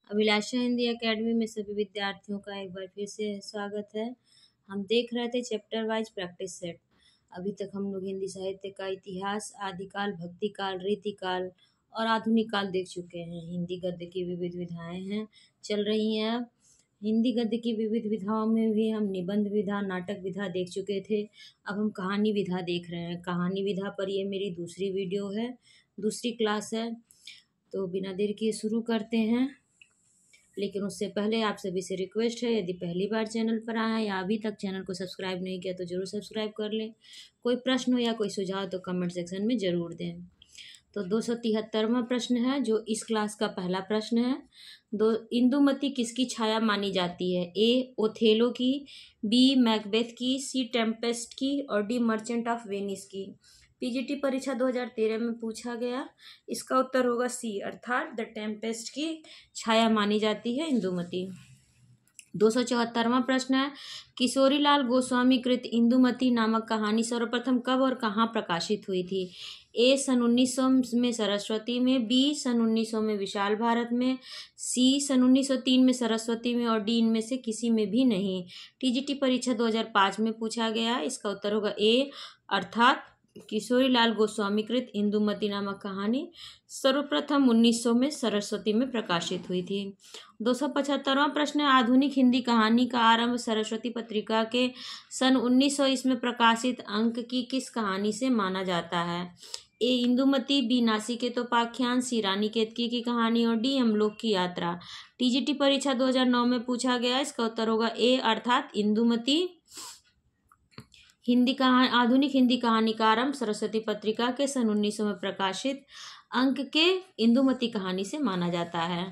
अभिलाषा Hindi academy में सभी विद्यार्थियों का एक बार फिर से स्वागत है। हम देख रहे थे चैप्टर वाइज प्रैक्टिस सेट। अभी तक हम लोग हिंदी साहित्य का इतिहास, आदिकाल, भक्तिकाल, रीतिकाल और आधुनिक काल देख चुके हैं। हिंदी गद्य की विविध विधाएं हैं चल रही हैं। अब हिंदी गद्य की विविध विधाओं में भी हम निबंध विधा, नाटक विधा देख चुके थे। अब हम कहानी विधा देख रहे हैं। कहानी विधा पर ये मेरी दूसरी वीडियो है, दूसरी क्लास है। तो बिना देर किए शुरू करते हैं। लेकिन उससे पहले आप सभी से रिक्वेस्ट है, यदि पहली बार चैनल पर आए हैं या अभी तक चैनल को सब्सक्राइब नहीं किया तो ज़रूर सब्सक्राइब कर लें। कोई प्रश्न हो या कोई सुझाव तो कमेंट सेक्शन में ज़रूर दें। तो 273वां प्रश्न है जो इस क्लास का पहला प्रश्न है। इंदुमती किसकी छाया मानी जाती है? ए ओथेलो की, बी मैकबेथ की, सी टेम्पेस्ट की और डी मर्चेंट ऑफ वेनिस की। पीजीटी परीक्षा 2013 में पूछा गया। इसका उत्तर होगा सी, अर्थात द टेम्पेस्ट की छाया मानी जाती है इंदुमती। 274वां प्रश्न है, किशोरीलाल गोस्वामी कृत इंदुमती नामक कहानी सर्वप्रथम कब और कहाँ प्रकाशित हुई थी? ए सन 1900 में सरस्वती में, बी सन 1900 में विशाल भारत में, सी सन 1903 में सरस्वती में और डी इनमें से किसी में भी नहीं। टीजीटी परीक्षा 2005 में पूछा गया। इसका उत्तर होगा ए, अर्थात किशोरीलाल गोस्वामी कृत इंदुमती नामक कहानी सर्वप्रथम 1900 में सरस्वती में प्रकाशित हुई थी। 275वां प्रश्न है, आधुनिक हिंदी कहानी का आरंभ सरस्वती पत्रिका के सन 1900 इसमें प्रकाशित अंक की किस कहानी से माना जाता है? ए इंदुमती, बी नासिकेतोपाख्यान, सी रानी केतकी की कहानी और डी यमलोक की यात्रा। टीजीटी परीक्षा 2009 में पूछा गया। इसका उत्तर होगा ए, अर्थात इंदुमती। आधुनिक हिंदी कहानी का आरंभ सरस्वती पत्रिका के सन 1900 में प्रकाशित अंक के इंदुमती कहानी से माना जाता है।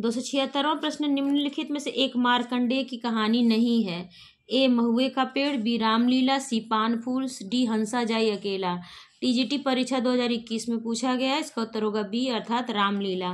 276वां प्रश्न, निम्नलिखित में से एक मार्कंडेय की कहानी नहीं है। ए महुए का पेड़, बी रामलीला, सी पान फूल, डी हंसा जाई अकेला। टीजीटी परीक्षा 2021 में पूछा गया। इसका उत्तर होगा बी, अर्थात रामलीला।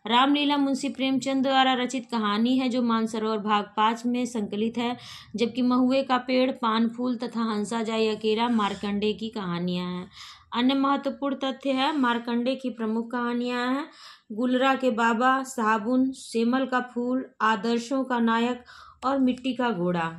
रामलीला मुंशी प्रेमचंद द्वारा रचित कहानी है जो मानसरोवर भाग 5 में संकलित है, जबकि महुए का पेड़, पान फूल तथा हंसा जाई अकेला मार्कंडेय की कहानियां हैं। अन्य महत्वपूर्ण तथ्य है, मार्कंडेय की प्रमुख कहानियां हैं गुलरा के बाबा, साबुन, सेमल का फूल, आदर्शों का नायक और मिट्टी का घोड़ा।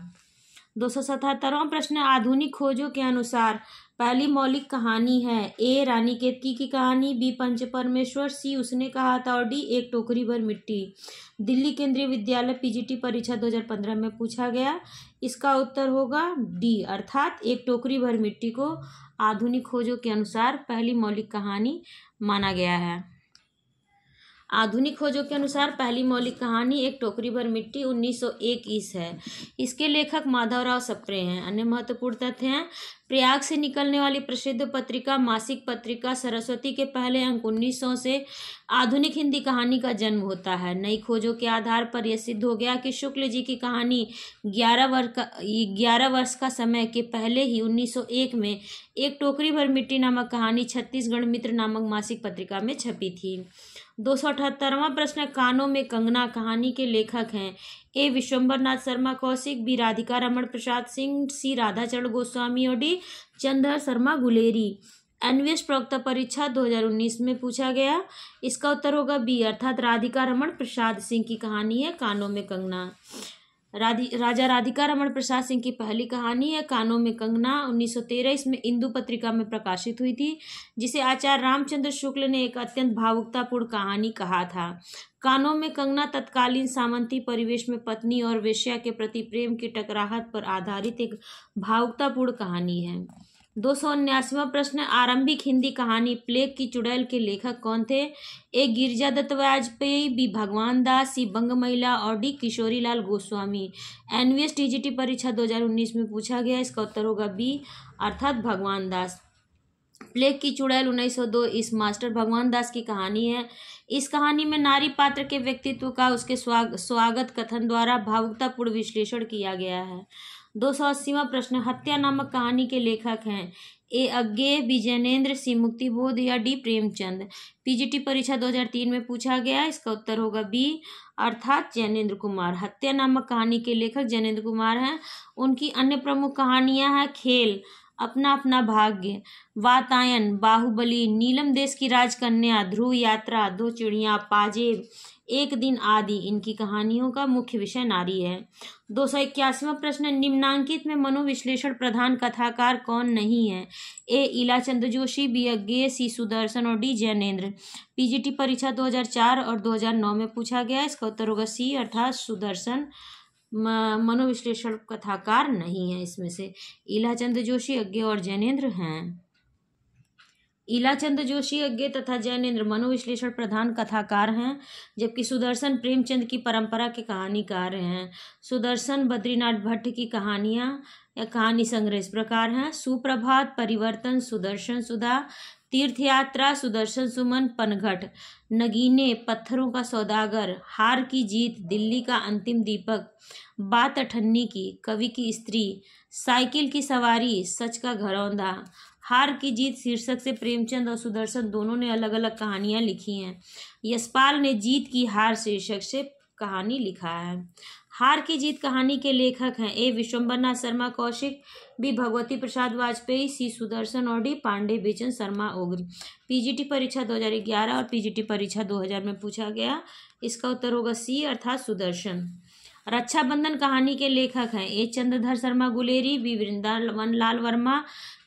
277वां प्रश्न, आधुनिक खोजों के अनुसार पहली मौलिक कहानी है। ए रानी केतकी की कहानी, बी पंच परमेश्वर, सी उसने कहा था और डी एक टोकरी भर मिट्टी। दिल्ली केंद्रीय विद्यालय पीजीटी परीक्षा 2015 में पूछा गया। इसका उत्तर होगा डी, अर्थात एक टोकरी भर मिट्टी को आधुनिक खोजों के अनुसार पहली मौलिक कहानी माना गया है। आधुनिक खोजों के अनुसार पहली मौलिक कहानी एक टोकरी भर मिट्टी 1921 है। इसके लेखक माधवराव सप्रे हैं। अन्य महत्वपूर्ण तथ्य हैं, प्रयाग से निकलने वाली प्रसिद्ध पत्रिका मासिक पत्रिका सरस्वती के पहले अंक 1900 से आधुनिक हिंदी कहानी का जन्म होता है। नई खोजों के आधार पर यह सिद्ध हो गया कि शुक्ल जी की कहानी 11 वर्ष का समय के पहले ही 1901 में एक टोकरी भर मिट्टी नामक कहानी छत्तीसगढ़ मित्र नामक मासिक पत्रिका में छपी थी। 278वां प्रश्न, कानों में कंगना कहानी के लेखक हैं। ए विश्वंभर नाथ शर्मा कौशिक, बी राधिका रमण प्रसाद सिंह, सी राधाचरण गोस्वामी और डी चंद्रधर शर्मा गुलेरी। एनवीएस प्रवक्ता परीक्षा 2019 में पूछा गया। इसका उत्तर होगा बी, अर्थात राधिका रमण प्रसाद सिंह की कहानी है कानों में कंगना। राजा राधिका रमण प्रसाद सिंह की पहली कहानी है कानों में कंगना 1913 इसमें इंदु पत्रिका में प्रकाशित हुई थी, जिसे आचार्य रामचंद्र शुक्ल ने एक अत्यंत भावुकतापूर्ण कहानी कहा था। कानों में कंगना तत्कालीन सामंती परिवेश में पत्नी और वेश्या के प्रति प्रेम की टकराहट पर आधारित एक भावुकतापूर्ण कहानी है। 279वां प्रश्न, आरंभिक हिंदी कहानी प्लेग की चुड़ैल के लेखक कौन थे? A Girija Datt Vajpeyi, B Bhagwan Das, C Bang Mahila और D Kishorilal Goswami. NVS TGT परीक्षा 2019 में पूछा गया। इसका उत्तर होगा बी, अर्थात भगवान दास। प्लेग की चुड़ैल 1902 इस मास्टर भगवान दास की कहानी है। इस कहानी में नारी पात्र के व्यक्तित्व का उसके स्वागत कथन द्वारा भावुकतापूर्ण विश्लेषण किया गया है। 280वां प्रश्न, हत्या नामक कहानी के लेखक हैं। ए अज्ञेय, बी जैनेन्द्र, सी मुक्तिबोध या डी प्रेमचंद। पीजीटी परीक्षा 2003 में पूछा गया। इसका उत्तर होगा बी, अर्थात जैनेन्द्र कुमार। हत्या नामक कहानी के लेखक जैनेन्द्र कुमार हैं। उनकी अन्य प्रमुख कहानियां हैं खेल, अपना अपना भाग्य, वातायन, बाहुबली, नीलम देश की राजकन्या, ध्रुव यात्रा, दो चिड़िया, पाजेब, एक दिन आदि इनकी कहानियों का मुख्य विषय नारी है। 281वां प्रश्न, निम्नांकित में मनोविश्लेषण प्रधान कथाकार कौन नहीं है? ए इलाचंद जोशी, बी अज्ञेय, सी सुदर्शन और डी जैनेन्द्र। पीजीटी परीक्षा 2004 और 2009 में पूछा गया। इसका उत्तर होगा सी अर्थात सुदर्शन मनोविश्लेषण कथाकार नहीं है। इसमें से इलाचंद जोशी, अज्ञेय और जैनेन्द्र हैं। इलाचंद जोशी, अज्ञेय तथा जैनेन्द्र मनोविश्लेषण प्रधान कथाकार हैं, जबकि सुदर्शन प्रेमचंद की परंपरा के कहानीकार हैं। सुदर्शन बद्रीनाथ भट्ट की कहानियां या कहानी संग्रह इस प्रकार हैं: सुप्रभात, परिवर्तन, सुदर्शन सुधा, तीर्थ यात्रा, सुदर्शन सुमन, पनघट, नगीने, पत्थरों का सौदागर, हार की जीत, दिल्ली का अंतिम दीपक, बात अठन्नी की, कवि की स्त्री, साइकिल की सवारी, सच का घरौंदा। हार की जीत शीर्षक से प्रेमचंद और सुदर्शन दोनों ने अलग अलग कहानियां लिखी हैं। यशपाल ने जीत की हार शीर्षक से कहानी लिखा है। हार की जीत कहानी के लेखक हैं ए विश्वंभरनाथ शर्मा कौशिक, बी भगवती प्रसाद वाजपेयी, सी सुदर्शन और डी पांडे बेचन शर्मा ओगरी। पीजीटी परीक्षा 2011 और पीजीटी परीक्षा 2000 में पूछा गया। इसका उत्तर होगा सी अर्थात सुदर्शन। रक्षाबंधन कहानी के लेखक हैं ए चंद्रधर शर्मा गुलेरी, बी वृंदावन लाल वर्मा,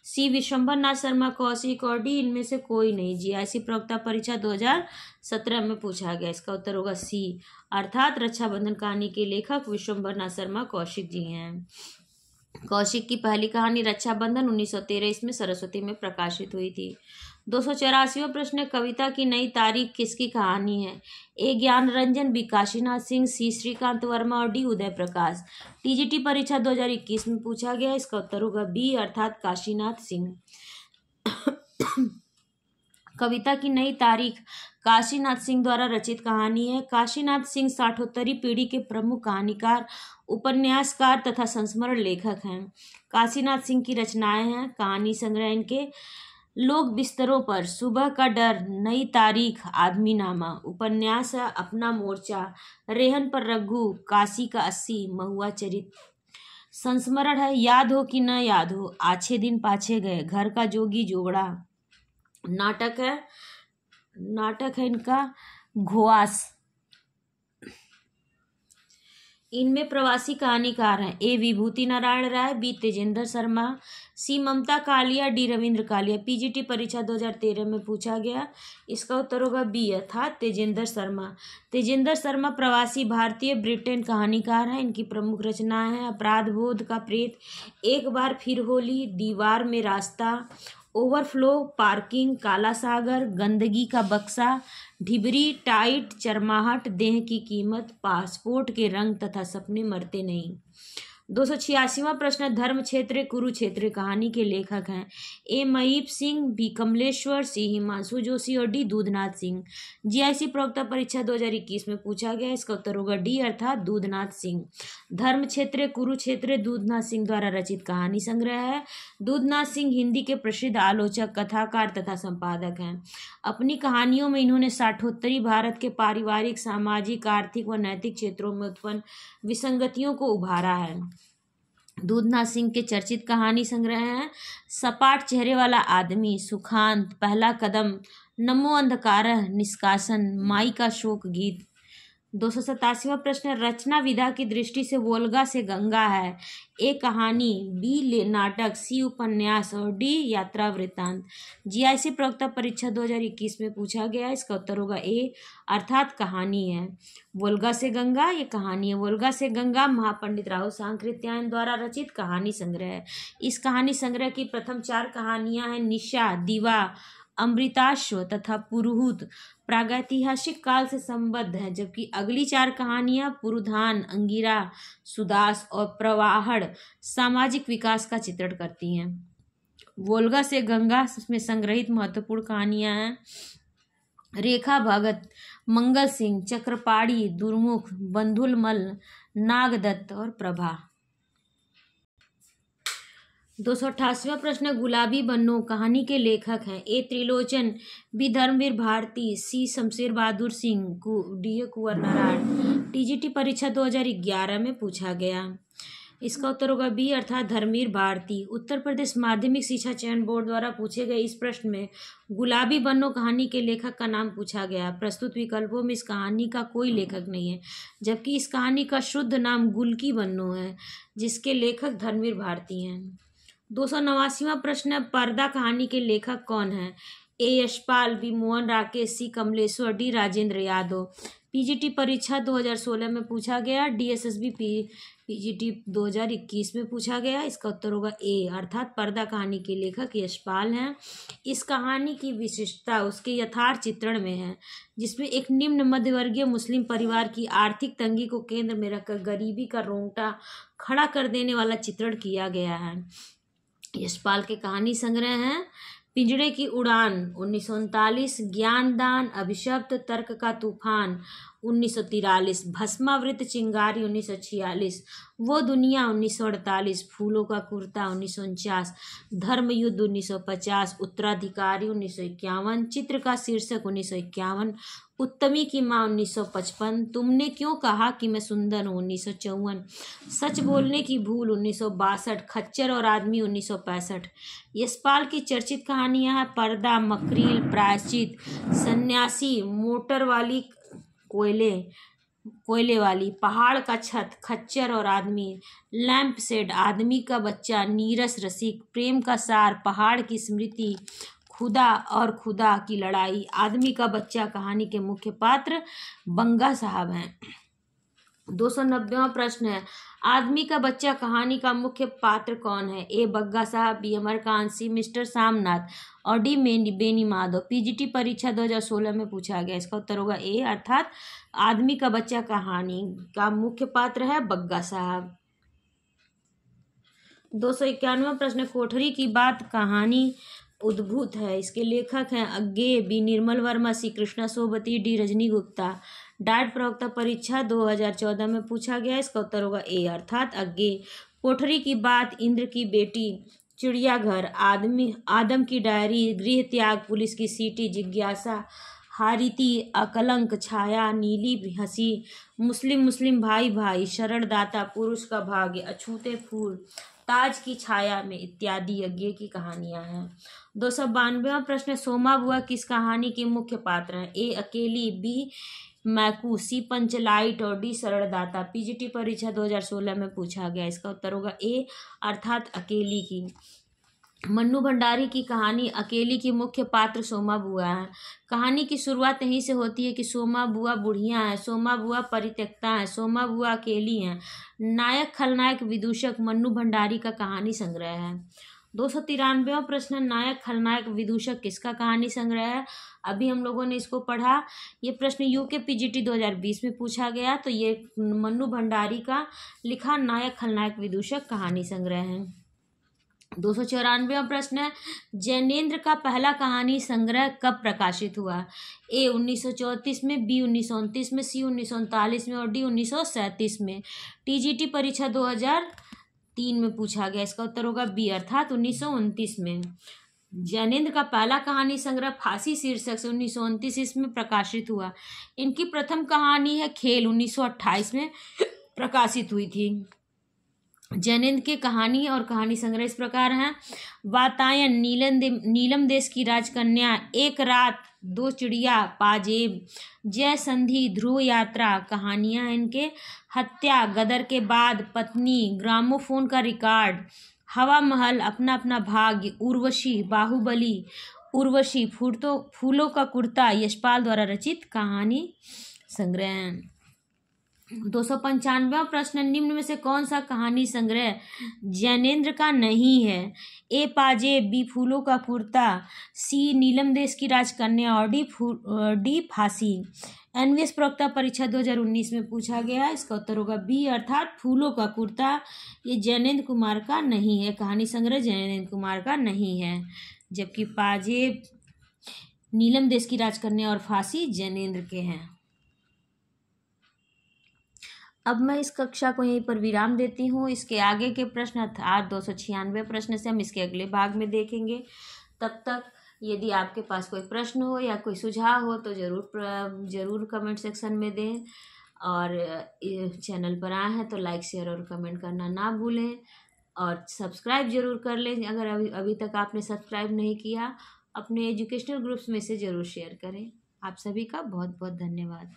सी विश्वंभरनाथ शर्मा कौशिक और डी इनमें से कोई नहीं। जीआईसी प्रवक्ता परीक्षा 2017 में पूछा गया। इसका उत्तर होगा सी अर्थात रक्षाबंधन कहानी के लेखक विश्वंभरनाथ शर्मा कौशिक जी हैं। कौशिक की पहली कहानी रक्षाबंधन 1913 इसमें सरस्वती में प्रकाशित हुई थी। 284वां प्रश्न, कविता की नई तारीख किसकी कहानी है? ए ज्ञान रंजन, बी काशीनाथ सिंह, सी श्रीकांत वर्मा और डी उदय प्रकाश। टीजीटी परीक्षा 2021 में पूछा गया। इसका उत्तर होगा बी अर्थात काशीनाथ सिंह। कविता की नई तारीख काशीनाथ सिंह द्वारा रचित कहानी है। काशीनाथ सिंह साठोत्तरी पीढ़ी के प्रमुख कहानीकार, उपन्यासकार तथा संस्मरण लेखक हैं। काशीनाथ सिंह की रचनाएं हैं कहानी संग्रह इनके लोग बिस्तरों पर, सुबह का डर, नई तारीख, आदमी नामा। उपन्यास है अपना मोर्चा, रेहन पर रघु, काशी का 80, महुआ चरित। संस्मरण है याद हो कि न याद हो, आछे दिन पाछे गए, घर का जोगी जोगड़ा। नाटक है इनका घोआस। इनमें प्रवासी कहानीकार हैं ए विभूति नारायण राय, बी तेजेंद्र शर्मा, सी ममता कालिया, डी रविंद्र कालिया। पीजीटी परीक्षा 2013 में पूछा गया। इसका उत्तर होगा बी अर्थात तेजेंद्र शर्मा। तेजेंद्र शर्मा प्रवासी भारतीय ब्रिटेन कहानीकार हैं। इनकी प्रमुख रचनाएं हैं अपराध बोध का प्रेत, एक बार फिर होली, दीवार में रास्ता, ओवरफ्लो, पार्किंग, काला सागर, गंदगी का बक्सा, ढिबरी, टाइट, चरमाहट, देह की कीमत, पासपोर्ट के रंग तथा सपने मरते नहीं। 286वां प्रश्न, धर्म क्षेत्र कुरुक्षेत्र कहानी के लेखक हैं ए महीप सिंह, बी कमलेश्वर, सी हिमांशु जोशी और डी दूधनाथ सिंह। जीआईसी प्रवक्ता परीक्षा 2021 में पूछा गया। इसका उत्तर होगा डी अर्थात दूधनाथ सिंह। धर्म क्षेत्र कुरुक्षेत्र दूधनाथ सिंह द्वारा रचित कहानी संग्रह है। दूधनाथ सिंह हिंदी के प्रसिद्ध आलोचक, कथाकार तथा संपादक हैं। अपनी कहानियों में इन्होंने साठोत्तरी भारत के पारिवारिक, सामाजिक, आर्थिक व नैतिक क्षेत्रों में उत्पन्न विसंगतियों को उभारा है। दूधनाथ सिंह के चर्चित कहानी संग्रह हैं सपाट चेहरे वाला आदमी, सुखांत, पहला कदम, नमो अंधकारः, निष्कासन, माई का शोक गीत। 287वां प्रश्न, रचना विधा की दृष्टि से वोल्गा से गंगा है ए कहानी, बी नाटक, सी उपन्यास और डी यात्रा वृत्तांत। जीआईसी प्रवक्ता परीक्षा 2021 में पूछा गया। इसका उत्तर होगा ए अर्थात कहानी है। वोल्गा से गंगा ये कहानी है। वोल्गा से गंगा महापंडित राहुल सांकृत्यायन द्वारा रचित कहानी संग्रह है। इस कहानी संग्रह की प्रथम 4 कहानियां हैं निशा, दीवा, अमृताश्व तथा पुरुहूत, प्रागैतिहासिक काल से संबद्ध है, जबकि अगली 4 कहानियां पुरुधान, अंगिरा, सुदास और प्रवाहड़ सामाजिक विकास का चित्रण करती हैं। वोल्गा से गंगा में संग्रहित महत्वपूर्ण कहानियां हैं रेखा भगत, मंगल सिंह, चक्रपाणी, दुर्मुख, बंधुलमल, नागदत्त और प्रभा। 288वां प्रश्न, गुलाबी बन्नो कहानी के लेखक हैं ए त्रिलोचन, बी धर्मवीर भारती, सी शमशेर बहादुर सिंह, डी कुंवर नारायण। टीजीटी परीक्षा 2011 में पूछा गया। इसका उत्तर होगा बी अर्थात धर्मवीर भारती। उत्तर प्रदेश माध्यमिक शिक्षा चयन बोर्ड द्वारा पूछे गए इस प्रश्न में गुलाबी बन्नो कहानी के लेखक का नाम पूछा गया। प्रस्तुत विकल्पों में इस कहानी का कोई लेखक नहीं है, जबकि इस कहानी का शुद्ध नाम गुलकी बन्नो है, जिसके लेखक धर्मवीर भारती हैं। 289वां प्रश्न है, पर्दा कहानी के लेखक कौन है? ए यशपाल, बी मोहन राकेश, सी कमलेश्वर, डी राजेंद्र यादव। पीजीटी परीक्षा 2016 में पूछा गया, डीएसएसबी पीजीटी 2021 में पूछा गया। इसका उत्तर होगा ए अर्थात पर्दा कहानी के लेखक यशपाल हैं। इस कहानी की विशिष्टता उसके यथार्थ चित्रण में है, जिसमें एक निम्न मध्यवर्गीय मुस्लिम परिवार की आर्थिक तंगी को केंद्र में रखकर गरीबी का रोंगटा खड़ा कर देने वाला चित्रण किया गया है। यशपाल के कहानी संग्रह हैं पिंजड़े की उड़ान 1939, ज्ञानदान, अभिशप्त, तर्क का तूफान 1943, भस्मावृत चिंगारी 1946, वो दुनिया 1948, फूलों का कुर्ता 1949, धर्मयुद्ध 1950, उत्तराधिकारी 1951, चित्र का शीर्षक 1951, उत्तमी की माँ 1955, तुमने क्यों कहा कि मैं सुंदर हूँ 1954, सच बोलने की भूल 1962, खच्चर और आदमी 1965। यशपाल की चर्चित कहानियां हैं पर्दा, मकरील, प्रायश्चित, सन्यासी, मोटर वाली कोयले वाली, पहाड़ का छत, खच्चर और आदमी, लैंप शेड, आदमी का बच्चा, नीरस रसिक, प्रेम का सार, पहाड़ की स्मृति, खुदा और खुदा की लड़ाई, आदमी का बच्चा। कहानी के मुख्य पात्र बंगा साहब हैं। 290वां प्रश्न है, आदमी का बच्चा कहानी का मुख्य पात्र कौन है? ए बग्गा साहब, बी अमरकांत, सी मिस्टर सामनाथ और डी बेनी माधव। पीजीटी परीक्षा 2016 में पूछा गया। इसका उत्तर होगा ए अर्थात आदमी का बच्चा कहानी का मुख्य पात्र है बग्गा साहब। 291वां प्रश्न, कोठरी की बात कहानी उद्भूत है, इसके लेखक हैं अज्ञे, बी निर्मल वर्मा, सी कृष्णा सोबती, डी रजनी गुप्ता। डाइट प्रवक्ता परीक्षा 2014 में पूछा गया। इसका उत्तर होगा ए अर्थात अज्ञे। कोठरी की बात, इंद्र की बेटी, चिड़ियाघर, आदम की डायरी, गृह त्याग, पुलिस की सीटी, जिज्ञासा, हारिती, अकलंक, छाया, नीली हंसी, मुस्लिम भाई भाई, शरणदाता, पुरुष का भाग्य, अछूते फूल, ताज की छाया में इत्यादि यज्ञ की कहानियां हैं। 292वां प्रश्न, सोमा बुआ किस कहानी के मुख्य पात्र हैं? ए अकेली, बी मैकू, सी पंचलाइट और डी शरणदाता। पीजीटी परीक्षा 2016 में पूछा गया। इसका उत्तर होगा ए अर्थात अकेली की। मन्नू भंडारी की कहानी अकेली की मुख्य पात्र सोमा बुआ है। कहानी की शुरुआत यहीं से होती है कि सोमा बुआ बुढ़िया हैं, सोमा बुआ परित्यक्ता हैं, सोमा बुआ अकेली हैं। नायक खलनायक विदूषक मन्नू भंडारी का कहानी संग्रह है। 293वां प्रश्न, नायक खलनायक विदूषक किसका कहानी संग्रह है? अभी हम लोगों ने इसको पढ़ा। ये प्रश्न यूके पीजीटी 2020 में पूछा गया, तो ये मन्नू भंडारी का लिखा नायक खलनायक विदूषक कहानी संग्रह है। 294वां प्रश्न है, जैनेन्द्र का पहला कहानी संग्रह कब प्रकाशित हुआ? ए 1934 में, बी 1929 में, सी 1939 में और डी 1937 में। टीजीटी परीक्षा 2003 में पूछा गया। इसका उत्तर होगा बी अर्थात 1929 में। जैनेन्द्र का पहला कहानी संग्रह फांसी शीर्षक से 1929 ईस्वी में प्रकाशित हुआ। इनकी प्रथम कहानी है खेल 1928 में प्रकाशित हुई थी। जैनेन्द्र के कहानी और कहानी संग्रह इस प्रकार हैं। वातायन, नीलम देश की राजकन्या, एक रात, दो चिड़िया, पाजेब, जय संधि, ध्रुव यात्रा कहानियां हैं इनके। हत्या, गदर के बाद, पत्नी, ग्रामोफोन का रिकॉर्ड, हवा महल, अपना अपना भाग्य, उर्वशी, बाहुबली, उर्वशी, फूलों का कुर्ता यशपाल द्वारा रचित कहानी संग्रह हैं। 295वां प्रश्न, निम्न में से कौन सा कहानी संग्रह जैनेन्द्र का नहीं है? ए पाजेब, बी फूलों का कुर्ता, सी नीलम देश की राजकन्या और डी फांसी। एनवीएस प्रवक्ता परीक्षा 2019 में पूछा गया। इसका उत्तर होगा बी अर्थात फूलों का कुर्ता। ये जैनेन्द्र कुमार का नहीं है, कहानी संग्रह जैनेन्द्र कुमार का नहीं है, जबकि पाजेब, नीलम देश की राजकन्या और फांसी जैनेन्द्र के हैं। अब मैं इस कक्षा को यहीं पर विराम देती हूँ। इसके आगे के प्रश्न अर्थात 296 प्रश्न से हम इसके अगले भाग में देखेंगे। तब तक यदि आपके पास कोई प्रश्न हो या कोई सुझाव हो तो ज़रूर कमेंट सेक्शन में दें और चैनल पर आए हैं तो लाइक शेयर और कमेंट करना ना भूलें, और सब्सक्राइब जरूर कर लें अगर अभी अभी तक आपने सब्सक्राइब नहीं किया। अपने एजुकेशनल ग्रुप्स में से ज़रूर शेयर करें। आप सभी का बहुत बहुत धन्यवाद।